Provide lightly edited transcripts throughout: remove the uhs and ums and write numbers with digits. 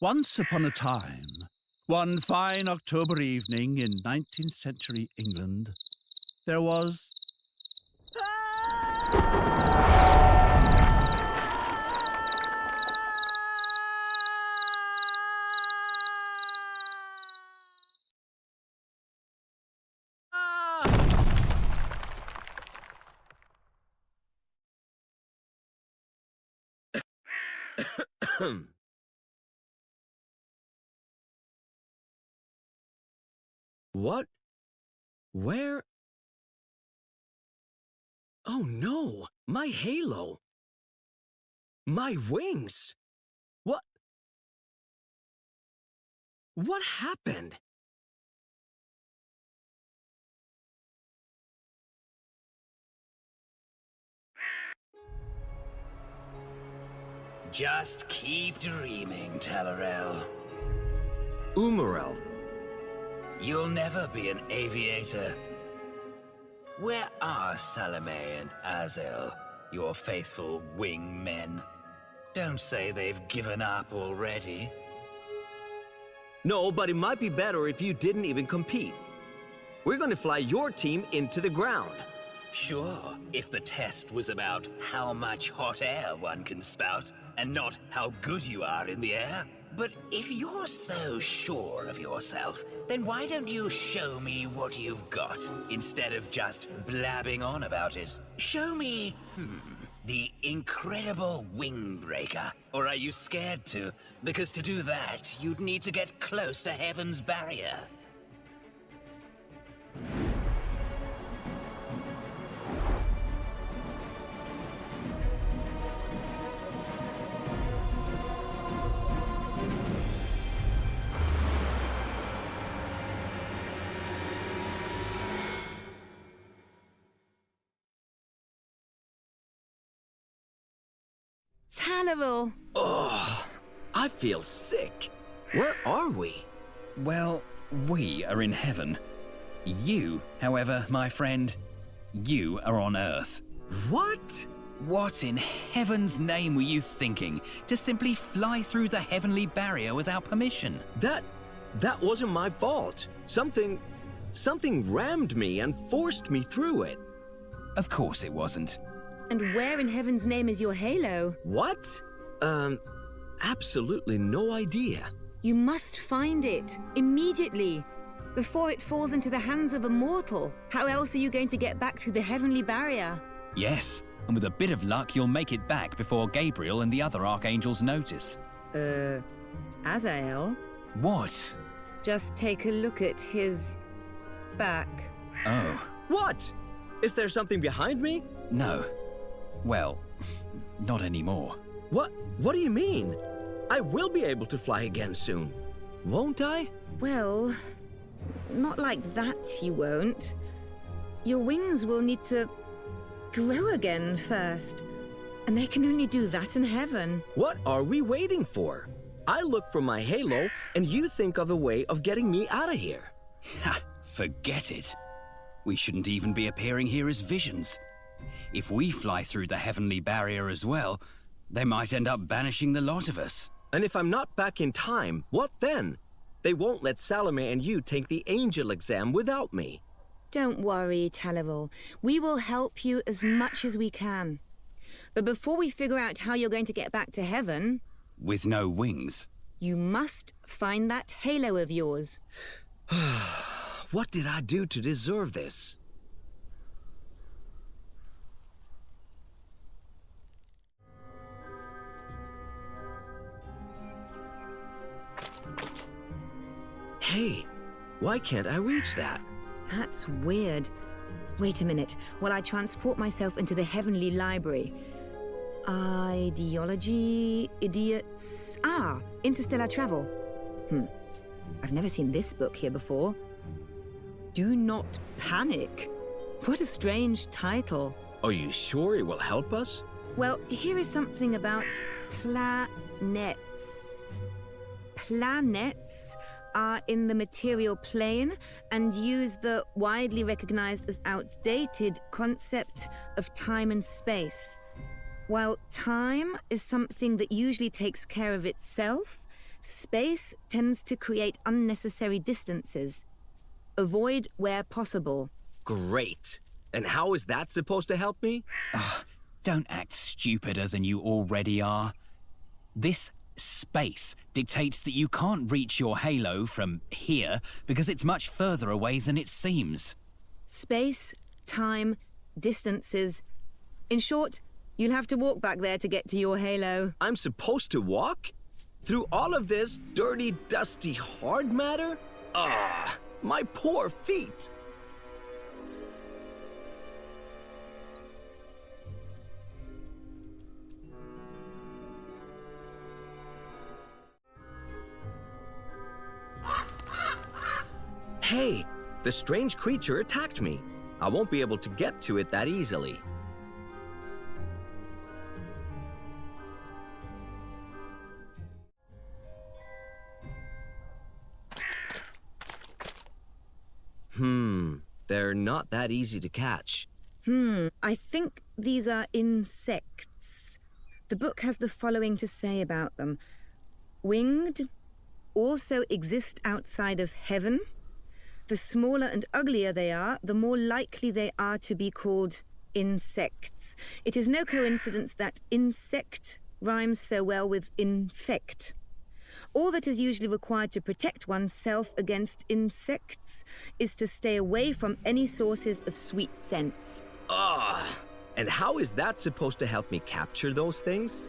Once upon a time, one fine October evening in 19th century England, there was... What? Where? Oh no! My halo! My wings! What? What happened? Just keep dreaming, Talorel. Myriel. You'll never be an aviator. Where are Salome and Azael, your faithful wingmen? Don't say they've given up already. No, but it might be better if you didn't even compete. We're gonna fly your team into the ground. Sure, if the test was about how much hot air one can spout, and not how good you are in the air. But if you're so sure of yourself, then why don't you show me what you've got, instead of just blabbing on about it? Show me, the incredible wing-breaker. Or are you scared to? Because to do that, you'd need to get close to Heaven's barrier. Talorel! Oh, I feel sick. Where are we? Well, we are in heaven. You, however, my friend, you are on Earth. What? What in heaven's name were you thinking? To simply fly through the heavenly barrier without permission? That wasn't my fault. Something rammed me and forced me through it. Of course it wasn't. And where in heaven's name is your halo? What? Absolutely no idea. You must find it, immediately, before it falls into the hands of a mortal. How else are you going to get back through the heavenly barrier? Yes, and with a bit of luck you'll make it back before Gabriel and the other archangels notice. Azael? What? Just take a look at his back. Oh. What? Is there something behind me? No. Well, not anymore. What do you mean? I will be able to fly again soon, won't I? Well, not like that you won't. Your wings will need to grow again first. And they can only do that in heaven. What are we waiting for? I look for my halo, and you think of a way of getting me out of here. Ha! Forget it. We shouldn't even be appearing here as visions. If we fly through the heavenly barrier as well, they might end up banishing the lot of us. And if I'm not back in time, what then? They won't let Salome and you take the angel exam without me. Don't worry, Talorel. We will help you as much as we can. But before we figure out how you're going to get back to heaven... With no wings? You must find that halo of yours. What did I do to deserve this? Hey, why can't I reach that? That's weird. Wait a minute, while I transport myself into the heavenly library. Ideology, idiots... interstellar travel. I've never seen this book here before. Do not panic. What a strange title. Are you sure it will help us? Well, here is something about planets. Planets are in the material plane and use the widely recognized as outdated concept of time and space. While time is something that usually takes care of itself, Space tends to create unnecessary distances. Avoid where possible. Great. And how is that supposed to help me? Don't act stupider than you already are. This space dictates that you can't reach your halo from here because it's much further away than it seems. Space, time, distances. In short, you'll have to walk back there to get to your halo. I'm supposed to walk? Through all of this dirty, dusty, hard matter? My poor feet. Hey, the strange creature attacked me. I won't be able to get to it that easily. They're not that easy to catch. I think these are insects. The book has the following to say about them. Winged, also exist outside of heaven. The smaller and uglier they are, the more likely they are to be called insects. It is no coincidence that insect rhymes so well with infect. All that is usually required to protect oneself against insects is to stay away from any sources of sweet scents. And how is that supposed to help me capture those things?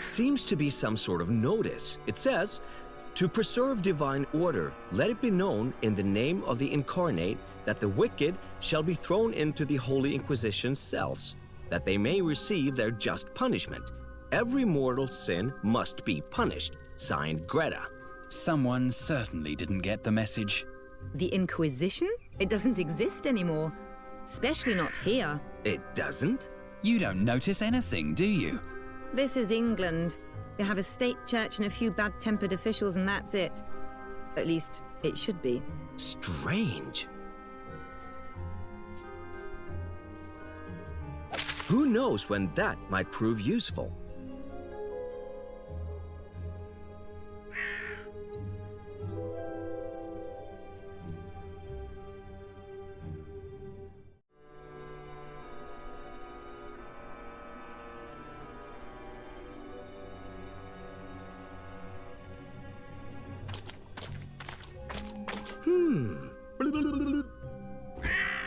Seems to be some sort of notice. It says, "To preserve divine order, let it be known in the name of the incarnate that the wicked shall be thrown into the Holy Inquisition cells, that they may receive their just punishment. Every mortal sin must be punished." Signed, Greta. Someone certainly didn't get the message. The Inquisition? It doesn't exist anymore. Especially not here. It doesn't? You don't notice anything, do you? This is England. They have a state church and a few bad-tempered officials and that's it. At least, it should be. Strange. Who knows when that might prove useful?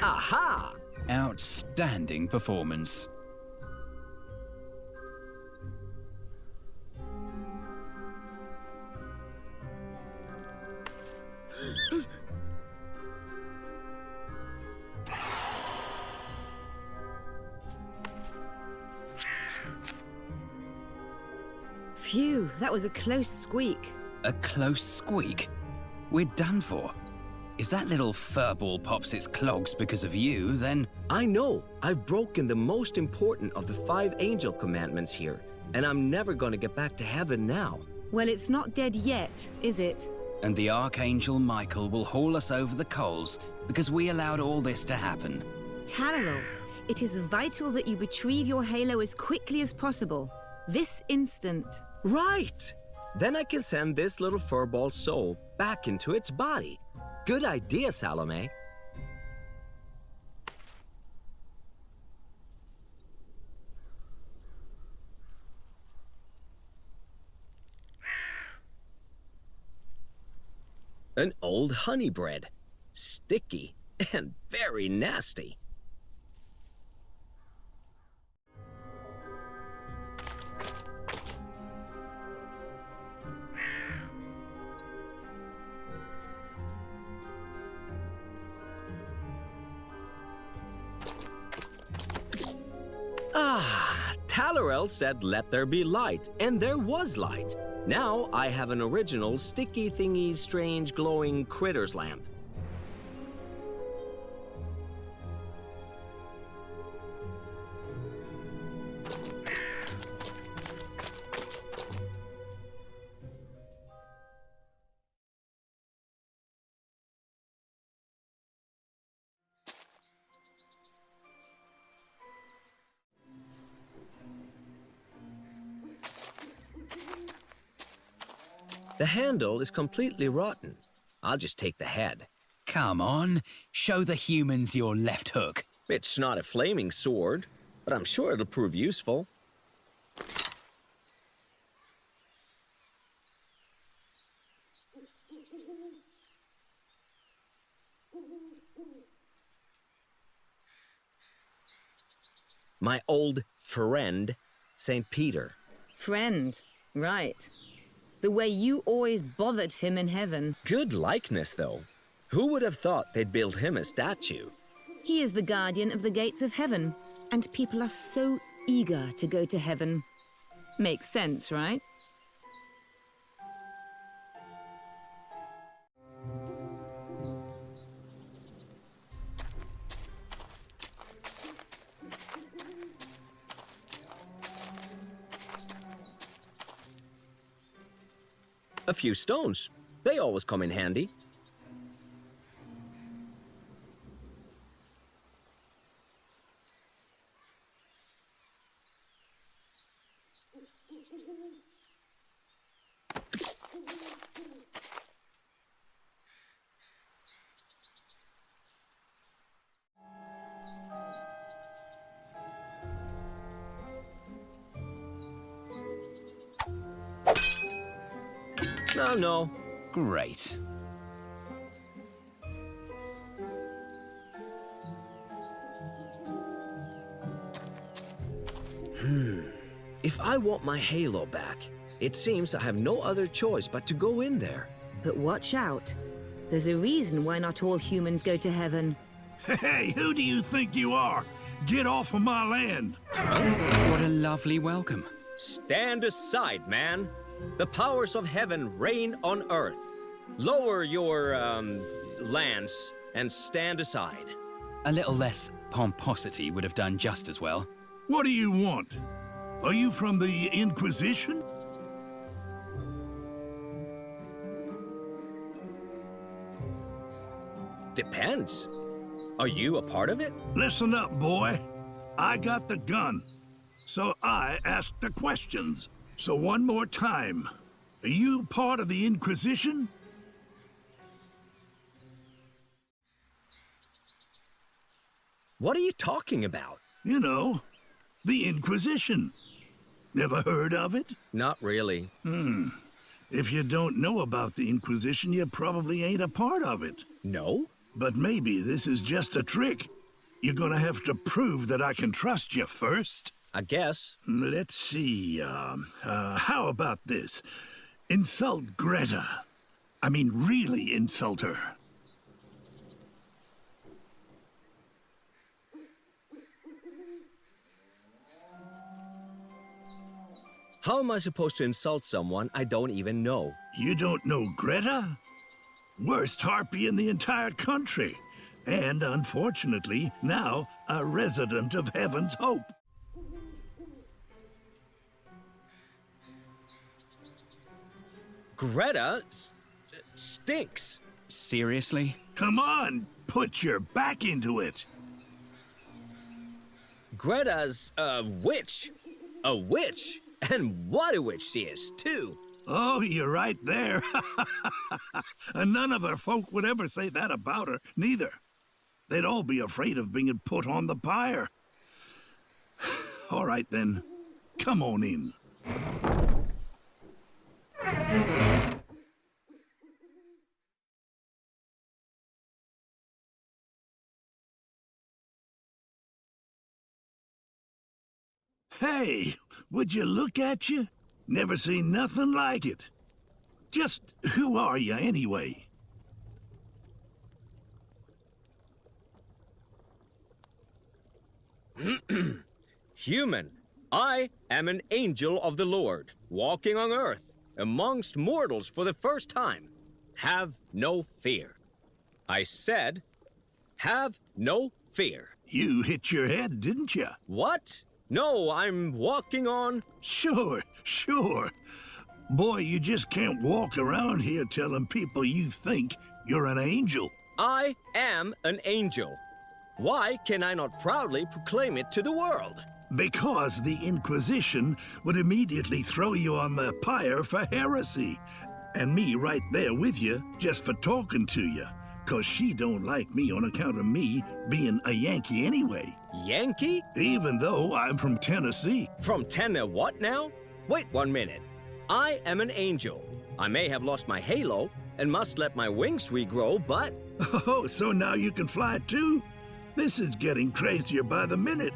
Aha! Outstanding performance. Phew, that was a close squeak. A close squeak? We're done for. If that little furball pops its clogs because of you, then... I know. I've broken the most important of the 5 angel commandments here, and I'm never gonna get back to heaven now. Well, it's not dead yet, is it? And the Archangel Michael will haul us over the coals because we allowed all this to happen. Talorel, it is vital that you retrieve your halo as quickly as possible. This instant. Right! Then I can send this little furball soul back into its body. Good idea, Salome. An old honey bread. Sticky and very nasty. Talorel said, "Let there be light," and there was light. Now I have an original sticky thingy strange glowing critters lamp. The handle is completely rotten. I'll just take the head. Come on, show the humans your left hook. It's not a flaming sword, but I'm sure it'll prove useful. My old friend, St. Peter. Friend, right. The way you always bothered him in heaven. Good likeness, though. Who would have thought they'd build him a statue? He is the guardian of the gates of heaven, and people are so eager to go to heaven. Makes sense, right? A few stones. They always come in handy. No. Great. If I want my halo back, it seems I have no other choice but to go in there. But watch out. There's a reason why not all humans go to heaven. Hey, who do you think you are? Get off of my land. What a lovely welcome. Stand aside, man. The powers of heaven reign on earth. Lower your, lance and stand aside. A little less pomposity would have done just as well. What do you want? Are you from the Inquisition? Depends. Are you a part of it? Listen up, boy. I got the gun, so I ask the questions. So one more time. Are you part of the Inquisition? What are you talking about? You know, the Inquisition. Never heard of it? Not really. If you don't know about the Inquisition, you probably ain't a part of it. No? But maybe this is just a trick. You're gonna have to prove that I can trust you first. I guess. Let's see, how about this? Insult Greta. I mean, really insult her. How am I supposed to insult someone I don't even know? You don't know Greta? Worst harpy in the entire country. And unfortunately, now a resident of Heaven's Hope. Greta stinks. Seriously? Come on, put your back into it. Greta's a witch. A witch? And what a witch she is, too. Oh, you're right there. And none of her folk would ever say that about her, neither. They'd all be afraid of being put on the pyre. All right, then. Come on in. Hey, would you look at you? Never seen nothing like it. Just who are you anyway? Human. I am an angel of the Lord, walking on earth, amongst mortals for the first time. Have no fear. I said, have no fear. You hit your head, didn't you? What? No, I'm walking on... Sure. Boy, you just can't walk around here telling people you think you're an angel. I am an angel. Why can I not proudly proclaim it to the world? Because the Inquisition would immediately throw you on the pyre for heresy. And me right there with you just for talking to you. 'Cause she don't like me on account of me being a Yankee anyway. Yankee? Even though I'm from Tennessee. From what now? Wait 1 minute. I am an angel. I may have lost my halo and must let my wings regrow, but... Oh, so now you can fly too? This is getting crazier by the minute.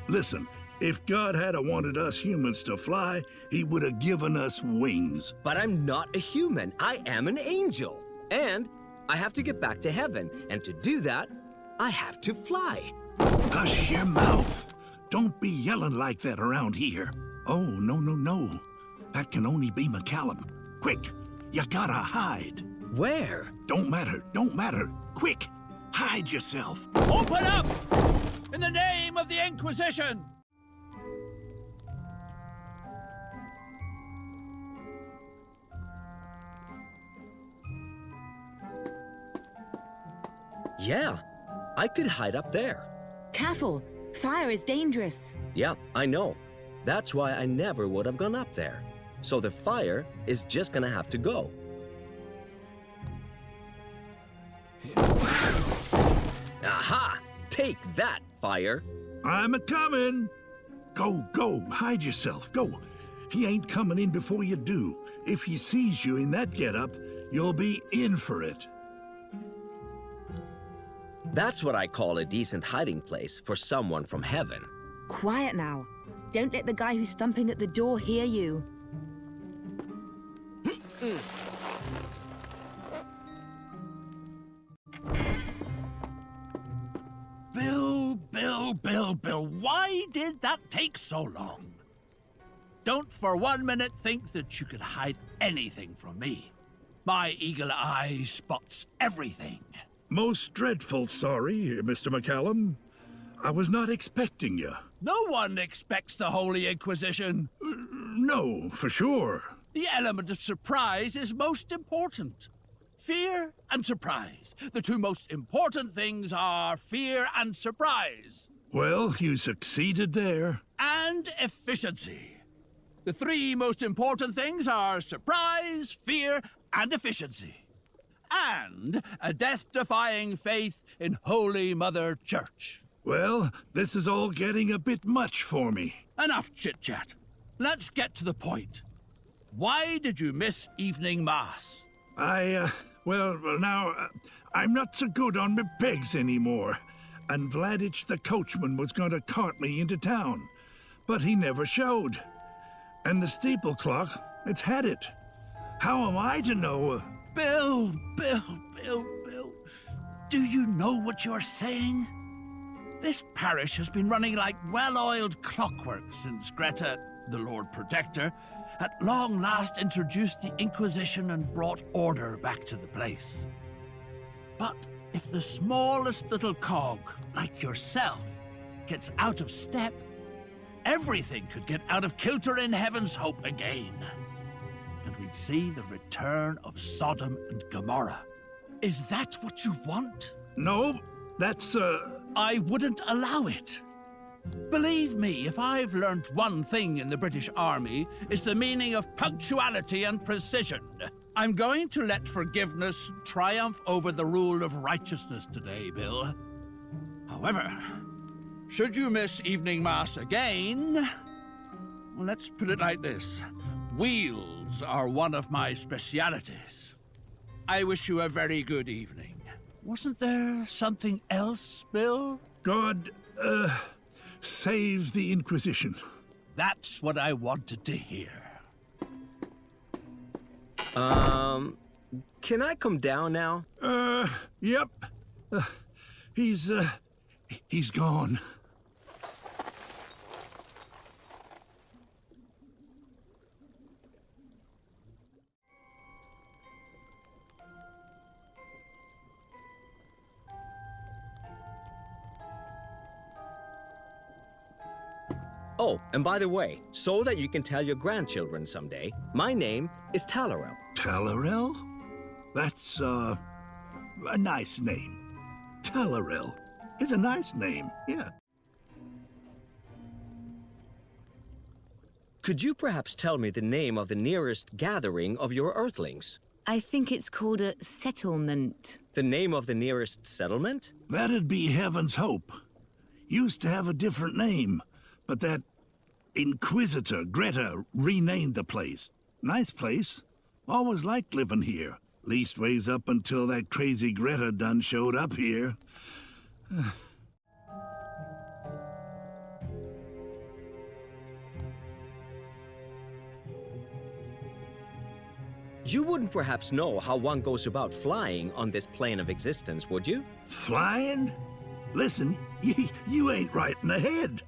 Listen, if God had wanted us humans to fly, he would have given us wings. But I'm not a human. I am an angel. And I have to get back to heaven. And to do that, I have to fly. Hush your mouth. Don't be yelling like that around here. Oh, no. That can only be McCallum. Quick, you gotta hide. Where? Don't matter. Quick, hide yourself. Open up! In the name of the Inquisition! Yeah, I could hide up there. Careful! Fire is dangerous. Yeah, I know. That's why I never would have gone up there. So the fire is just gonna have to go. Aha! Take that, fire! I'm a-coming. Go, hide yourself, go. He ain't coming in before you do. If he sees you in that getup, you'll be in for it. That's what I call a decent hiding place for someone from heaven. Quiet now. Don't let the guy who's thumping at the door hear you. Bill, why did that take so long? Don't for 1 minute think that you could hide anything from me. My eagle eye spots everything. Most dreadful sorry, Mr. McCallum. I was not expecting you. No one expects the Holy Inquisition. No, for sure. The element of surprise is most important. Fear and surprise. The two most important things are fear and surprise. Well, you succeeded there. And efficiency. The three most important things are surprise, fear, and efficiency. And a death-defying faith in Holy Mother Church. Well, this is all getting a bit much for me. Enough chit-chat. Let's get to the point. Why did you miss evening mass? I'm not so good on my pegs anymore. And Vladich the coachman was going to cart me into town. But he never showed. And the steeple clock, it's had it. How am I to know? Bill. Do you know what you're saying? This parish has been running like well-oiled clockwork since Greta, the Lord Protector, at long last introduced the Inquisition and brought order back to the place. But if the smallest little cog, like yourself, gets out of step, everything could get out of kilter in Heaven's Hope again. And we'd see the return of Sodom and Gomorrah. Is that what you want? No, that's, I wouldn't allow it. Believe me, if I've learned one thing in the British Army, it's the meaning of punctuality and precision. I'm going to let forgiveness triumph over the rule of righteousness today, Bill. However, should you miss evening mass again, well, let's put it like this. Wheels are one of my specialities. I wish you a very good evening. Wasn't there something else, Bill? God, save the Inquisition. That's what I wanted to hear. Can I come down now? Yep. He's gone. Oh, and by the way, so that you can tell your grandchildren someday, my name is Talorel. Talorel? That's, a nice name. Talorel is a nice name, yeah. Could you perhaps tell me the name of the nearest gathering of your Earthlings? I think it's called a settlement. The name of the nearest settlement? That'd be Heaven's Hope. Used to have a different name, but that Inquisitor, Greta, renamed the place. Nice place. Always liked living here. Leastways up until that crazy Greta done showed up here. You wouldn't perhaps know how one goes about flying on this plane of existence, would you? Flying? Listen, you ain't right in the head.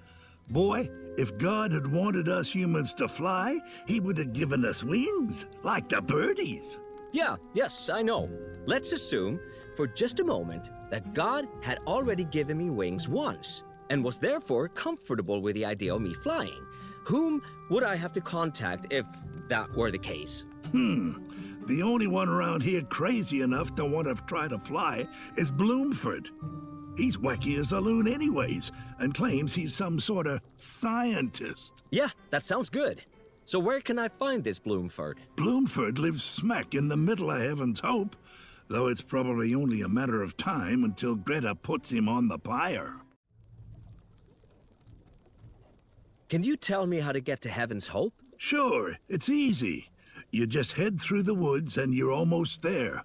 Boy, if God had wanted us humans to fly, he would have given us wings, like the birdies. Yes, I know. Let's assume, for just a moment, that God had already given me wings once, and was therefore comfortable with the idea of me flying. Whom would I have to contact if that were the case? The only one around here crazy enough to want to try to fly is Bloomford. He's wacky as a loon anyways, and claims he's some sort of scientist. Yeah, that sounds good. So where can I find this Bloomford? Bloomford lives smack in the middle of Heaven's Hope, though it's probably only a matter of time until Greta puts him on the pyre. Can you tell me how to get to Heaven's Hope? Sure, it's easy. You just head through the woods and you're almost there.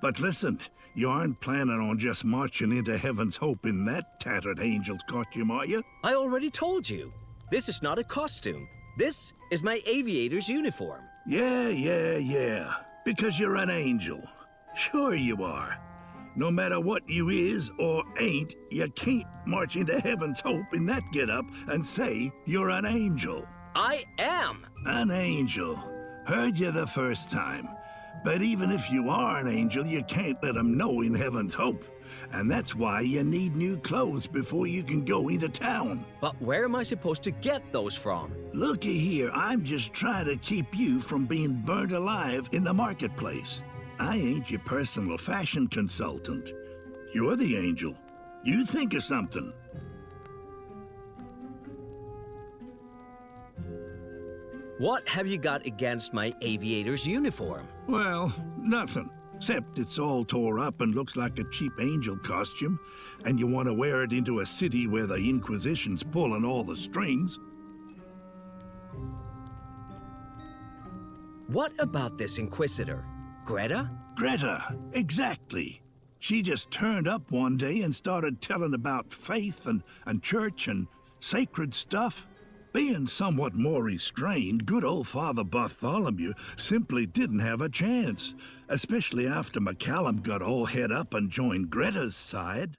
But listen, you aren't planning on just marching into Heaven's Hope in that tattered angel's costume, are you? I already told you. This is not a costume. This is my aviator's uniform. Yeah. Because you're an angel. Sure you are. No matter what you is or ain't, you can't march into Heaven's Hope in that getup and say you're an angel. I am! An angel. Heard you the first time. But even if you are an angel, you can't let them know in Heaven's Hope. And that's why you need new clothes before you can go into town. But where am I supposed to get those from? Looky here, I'm just trying to keep you from being burnt alive in the marketplace. I ain't your personal fashion consultant. You're the angel. You think of something. What have you got against my aviator's uniform? Well, nothing. Except it's all tore up and looks like a cheap angel costume, and you want to wear it into a city where the Inquisition's pulling all the strings. What about this Inquisitor? Greta? Greta, exactly. She just turned up one day and started telling about faith and church and sacred stuff. Being somewhat more restrained, good old Father Bartholomew simply didn't have a chance, especially after McCallum got all head up and joined Greta's side.